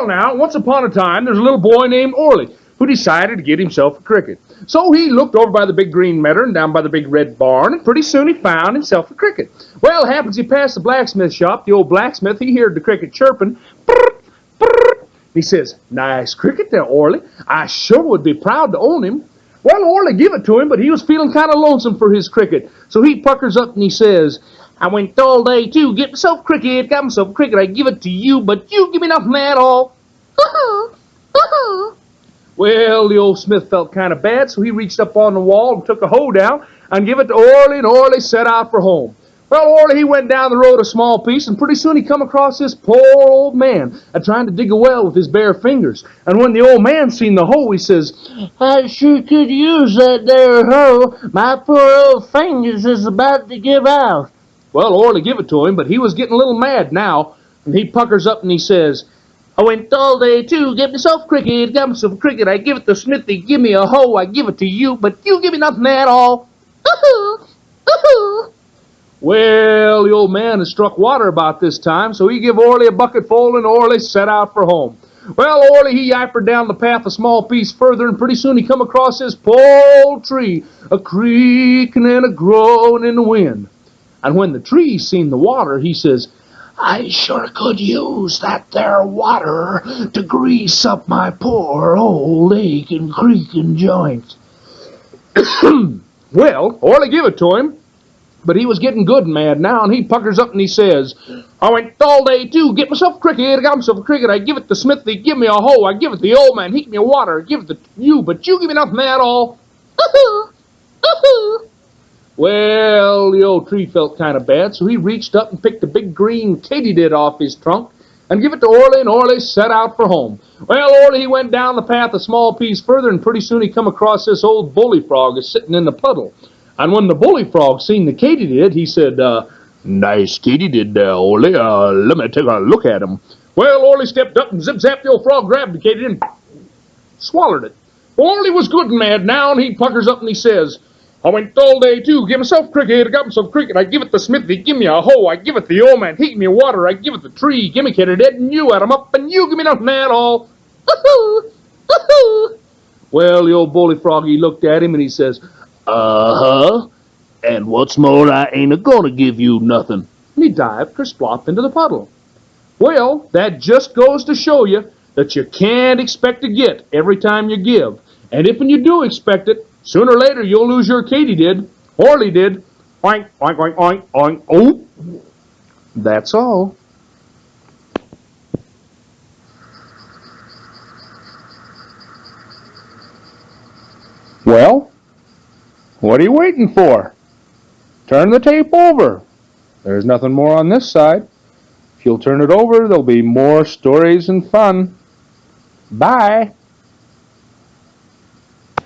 Well, now, once upon a time, there's a little boy named Orley who decided to get himself a cricket. So he looked over by the big green meadow and down by the big red barn, and pretty soon he found himself a cricket. Well, it happens he passed the blacksmith shop. The old blacksmith, he heard the cricket chirping. Brrr, brrr. He says, "Nice cricket there, Orley. I sure would be proud to own him." Well, Orley give it to him, but he was feeling kind of lonesome for his cricket. So he puckers up and he says, "I went all day to get myself a cricket, got myself a cricket, I give it to you, but you give me nothing at all." Well, the old smith felt kind of bad, so he reached up on the wall and took a hoe down and give it to Orley, and Orley set out for home. Well, Orley, he went down the road a small piece, and pretty soon he come across this poor old man trying to dig a well with his bare fingers. And when the old man seen the hoe, he says, "I sure could use that there hoe. My poor old fingers is about to give out." Well, Orley give it to him, but he was getting a little mad now, and he puckers up and he says, "I went all day to get myself a cricket, got myself a cricket, I give it to Smithy, give me a hoe, I give it to you, but you give me nothing at all." Well, the old man had struck water about this time, so he give Orley a bucket full, and Orley set out for home. Well, Orley, he yipered down the path a small piece further, and pretty soon he come across this poor old tree, a creaking and a growing in the wind. And when the tree seen the water, he says, "I sure could use that there water to grease up my poor old aching, creaking joints." Well, Orley give it to him, but he was getting good and mad now, and he puckers up and he says, "I went all day to get myself a cricket, I got myself a cricket, I give it to Smithy, give me a hoe, I give it to the old man, he give me a water, I give it to you, but you give me nothing at all." Well, the old tree felt kind of bad, so he reached up and picked a big green katydid off his trunk and give it to Orley, and Orley set out for home. Well, Orley, he went down the path a small piece further, and pretty soon he come across this old bully frog sitting in the puddle. And when the bully frog seen the katydid, he said, "Nice katydid there, Orley. Let me take a look at him." Well, Orley stepped up and zip-zap, the old frog grabbed the katydid and swallowed it. Orley was good and mad now, and he puckers up and he says, "I went all day to get myself a cricket, I got myself a cricket, I give it to Smithy, give me a hoe, I give it to the old man, he give me water, I give it to the tree, give me katydid, and you add 'em up, and you give me nothing at all." Well, the old bully frog, he looked at him and he says, "Uh-huh, and what's more, I ain't a-gonna give you nothing." And he dived kersplopped into the puddle. Well, that just goes to show you that you can't expect to get every time you give. And if you do expect it, sooner or later you'll lose your katydid. Orley did. Oink, oink, oink, oink, oink. Oh, that's all. Well, what are you waiting for? Turn the tape over. There's nothing more on this side. If you'll turn it over, there'll be more stories and fun. Bye.